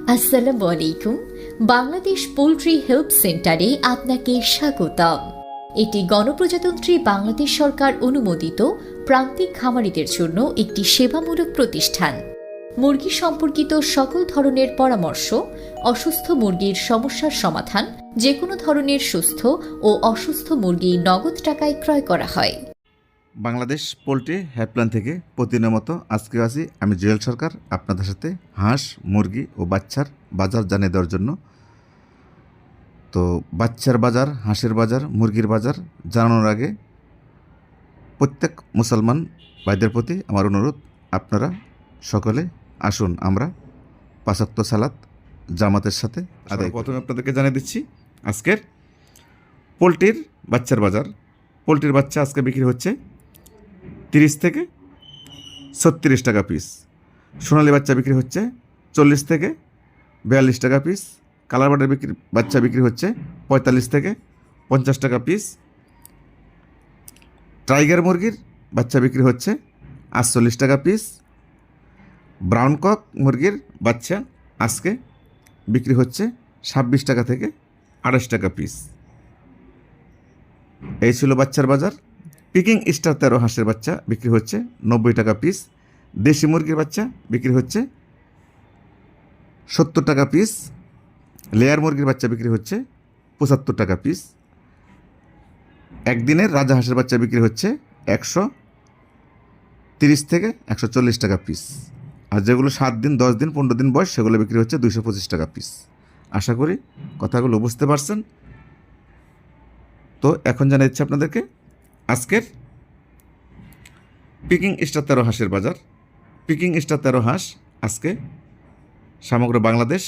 আসসালামু আলাইকুম। Bangladesh poultry help সেন্টারে আপনাকে স্বাগতম। এটি গণপ্রজাতন্ত্রী বাংলাদেশ সরকার অনুমোদিত প্রান্তিক খামারিদের জন্য একটি সেবামূলক প্রতিষ্ঠান। মুরগি সম্পর্কিত সকল ধরনের পরামর্শ, অসুস্থ মুরগির সমস্যার সমাধান, যে কোনো ধরনের সুস্থ ও অসুস্থ মুরগি নগদ টাকায় ক্রয় করা হয়। বাংলাদেশ পোলট্রি হেল্পলাইন থেকে প্রতিদিনের মতো আজকে আছি আমি জুয়েল সরকার আপনাদের সাথে হাঁস, মুরগি ও বাচ্চার বাজার জানিয়ে দেওয়ার জন্য। তো বাচ্চার বাজার, হাঁসের বাজার, মুরগির বাজার জানানোর আগে প্রত্যেক মুসলমান ভাইদের প্রতি আমার অনুরোধ, আপনারা সকলে আসুন আমরা 5 ওয়াক্ত সালাত জামাতের সাথে আদায়। প্রথমে আপনাদেরকে জানিয়ে দিচ্ছি আজকের পোলট্রির বাচ্চার বাজার। পোলট্রির বাচ্চা আজকে বিক্রি হচ্ছে 30 থেকে 36 টাকা পিস। সোনালী বাচ্চা বিক্রি হচ্ছে 40 থেকে 42 টাকা পিস। কালার বাটের বাচ্চা বিক্রি হচ্ছে 45 থেকে 50 টাকা পিস। টাইগার মুরগির বাচ্চা বিক্রি হচ্ছে 48 টাকা পিস। ব্রাউন কক মুরগির বাচ্চা আজকে বিক্রি হচ্ছে 26 টাকা থেকে 28 টাকা পিস। এই ছিল বাচ্চার বাজার। পিকিং স্টার 13 হাঁসের বাচ্চা বিক্রি হচ্ছে 90 টাকা পিস। দেশি মুরগির বাচ্চা বিক্রি হচ্ছে 70 টাকা পিস। লেয়ার মুরগির বাচ্চা বিক্রি হচ্ছে 75 টাকা পিস। একদিনের রাজা হাঁসের বাচ্চা বিক্রি হচ্ছে 130 থেকে 140 টাকা পিস। আর যেগুলো 7 দিন, 10 দিন, 15 দিন বয়স সেগুলো বিক্রি হচ্ছে 225 টাকা পিস। আশা করি কথাগুলো বুঝতে পারছেন। তো এখন জানা যাচ্ছে আপনাদেরকে আজকের পিকিং স্টার 13 হাঁসের বাজার। পিকিং স্টার 13 হাঁস আজকে সমগ্র বাংলাদেশ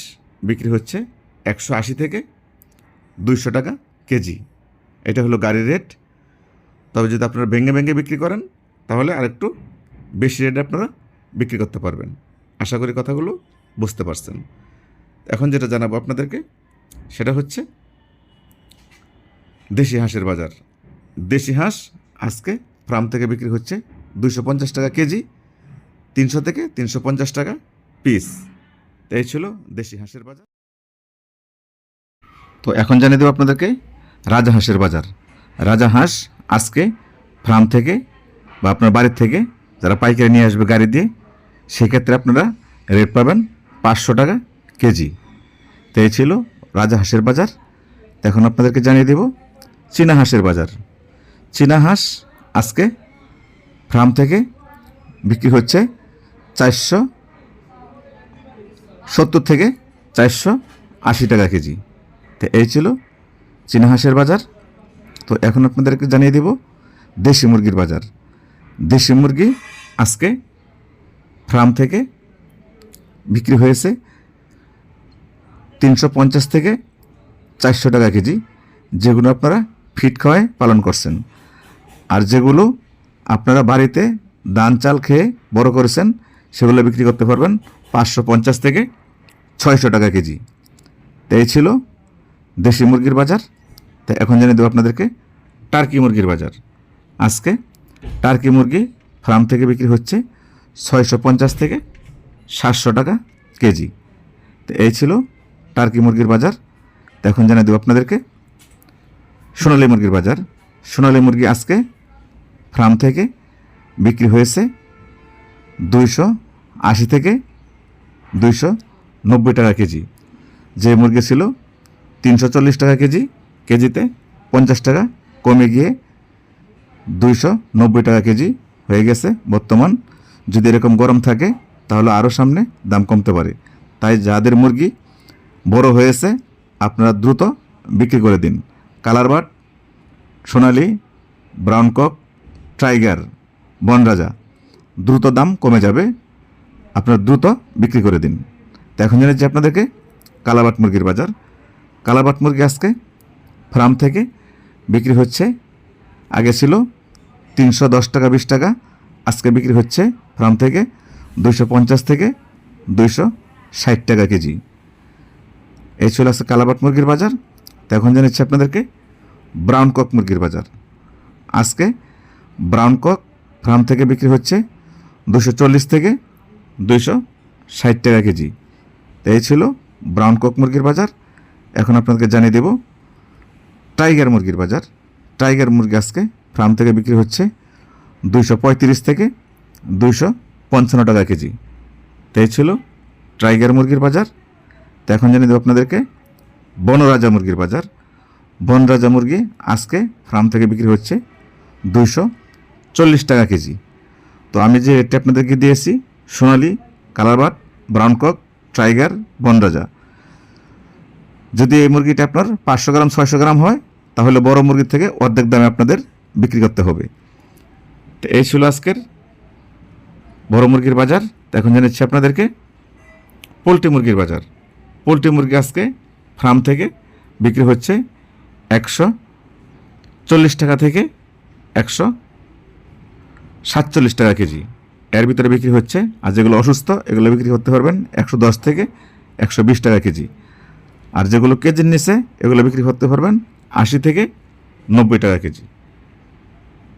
বিক্রি হচ্ছে 180 থেকে 200 টাকা কেজি। এটা হলো গাড়ির রেট। তবে যদি আপনারা ভেঙে বিক্রি করেন তাহলে আরেকটু বেশি রেটে আপনারা বিক্রি করতে পারবেন। আশা করি কথাগুলো বুঝতে পারছেন। এখন যেটা জানাবো আপনাদেরকে সেটা হচ্ছে দেশি হাঁসের বাজার। দেশি হাঁস আজকে ফার্ম থেকে বিক্রি হচ্ছে 250 টাকা কেজি, 300 থেকে 350 টাকা পিস। এই ছিল দেশি হাঁসের বাজার। তো এখন জানিয়ে দেবো আপনাদেরকে রাজা হাঁসের বাজার। রাজা হাঁস আজকে ফার্ম থেকে বা আপনার বাড়ির থেকে যারা পাইকারি নিয়ে আসবে গাড়ি দিয়ে, সেক্ষেত্রে আপনারা রেট পাবেন 500 টাকা কেজি। তো এই ছিল রাজা হাঁসের বাজার। এখন আপনাদেরকে জানিয়ে দেব চীনা হাঁসের বাজার। চীনা হাঁস আজকে ফার্ম থেকে বিক্রি হচ্ছে 470 থেকে 480 টাকা কেজি। তো এই ছিল চীনা হাঁসের বাজার। তো এখন আপনাদেরকে জানিয়ে দেব দেশি মুরগির বাজার। দেশি মুরগি আজকে ফার্ম থেকে বিক্রি হয়েছে 350 থেকে 400 টাকা কেজি, যেগুলো আপনারা ফিট খাওয়ায় পালন করছেন। আর যেগুলো আপনারা বাড়িতে ধান চাল খেয়ে বড় করেছেন সেগুলো বিক্রি করতে পারবেন 550 থেকে 600 টাকা কেজি। এই ছিল দেশি মুরগির বাজার। তাই এখন জানিয়ে দেবো আপনাদেরকে টার্কি মুরগির বাজার। আজকে টার্কি মুরগি ফার্ম থেকে বিক্রি হচ্ছে 650 থেকে 700 টাকা কেজি। তো এই ছিল টার্কি মুরগির বাজার। তো এখন জানিয়ে দেবো আপনাদেরকে সোনালী মুরগির বাজার। সোনালী মুরগি আজকে ফার্ম থেকে বিক্রি হয়েছে 280 থেকে 290 টাকা কেজি। যে মুরগি ছিল 340 টাকা কেজি, কেজিতে 50 টাকা কমে গিয়ে 290 টাকা কেজি হয়ে গেছে বর্তমান। যদি এরকম গরম থাকে তাহলে আরও সামনে দাম কমতে পারে। তাই যাদের মুরগি বড় হয়েছে আপনারা দ্রুত বিক্রি করে দিন। কালার বাট, Sonali, brown cock, tiger, Vanaraja দ্রুত দাম কমে যাবে, আপনারা দ্রুত বিক্রি করে দিন। তো এখন জানাচ্ছি আপনাদেরকে কালাবাট মুরগির বাজার। কালাবাট মুরগি আজকে ফার্ম থেকে বিক্রি হচ্ছে, আগে ছিল 310 টাকা 20 টাকা, আজকে বিক্রি হচ্ছে ফার্ম থেকে 250 থেকে 260 টাকা কেজি। এই ছিল আজকে কালাবাট মুরগির বাজার। তো এখন জানাচ্ছি আপনাদেরকে ব্রাউন কক মুরগির বাজার। আজকে ব্রাউন কক ফার্ম থেকে বিক্রি হচ্ছে 240 থেকে 260 টাকা কেজি। এই ছিল ব্রাউন কক মুরগির বাজার। এখন আপনাদেরকে জানিয়ে দেব টাইগার মুরগির বাজার। টাইগার মুরগি আজকে ফার্ম থেকে বিক্রি হচ্ছে 235 থেকে 255 টাকা কেজি। তাই ছিল টাইগার মুরগির বাজার। তো এখন জানিয়ে দেবো আপনাদেরকে বনরাজা মুরগির বাজার। বনরাজা মুরগি আজকে ফার্ম থেকে বিক্রি হচ্ছে 240 টাকা কেজি। তো আমি যে রেটটা আপনাদেরকে দিয়েছি সোনালি, কালারবাট, ব্রাউন কক, টাইগার, বনরাজা, যদি এই মুরগিটা আপনার 500 গ্রাম 600 গ্রাম হয় তাহলে বড় মুরগির থেকে অর্ধেক দামে আপনাদের বিক্রি করতে হবে। তো এই ছিল আজকের বড় মুরগির বাজার। তো এখন জানাচ্ছি আপনাদেরকে পোলট্রি মুরগির বাজার। পোলট্রি মুরগি আজকে ফার্ম থেকে বিক্রি হচ্ছে 140 টাকা থেকে 147 টাকা কেজি। এর ভিতরে বিক্রি হচ্ছে, আর যেগুলো অসুস্থ এগুলো বিক্রি করতে পারবেন 110 থেকে 120 টাকা কেজি। আর যেগুলো কেজির নিচে এগুলো বিক্রি করতে পারবেন 80 থেকে 90 টাকা কেজি।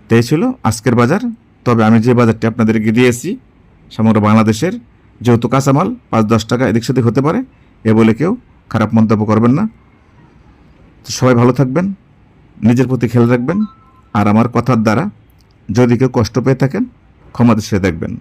তো এই ছিল আজকের বাজার। তবে আমি যে বাজারটি আপনাদেরকে দিয়েছি সমগ্র বাংলাদেশের, যেহেতু কাঁচামাল 5-10 টাকা এদিক সেদিক হতে পারে, এ বলে কেউ খারাপ মন্তব্য করবেন না। তো সবাই ভালো থাকবেন, নিজের প্রতি খেয়াল রাখবেন, আর আমার কথার দ্বারা যদি কেউ কষ্ট পেয়ে থাকেন ক্ষমা দৃষ্টিতে দেখবেন।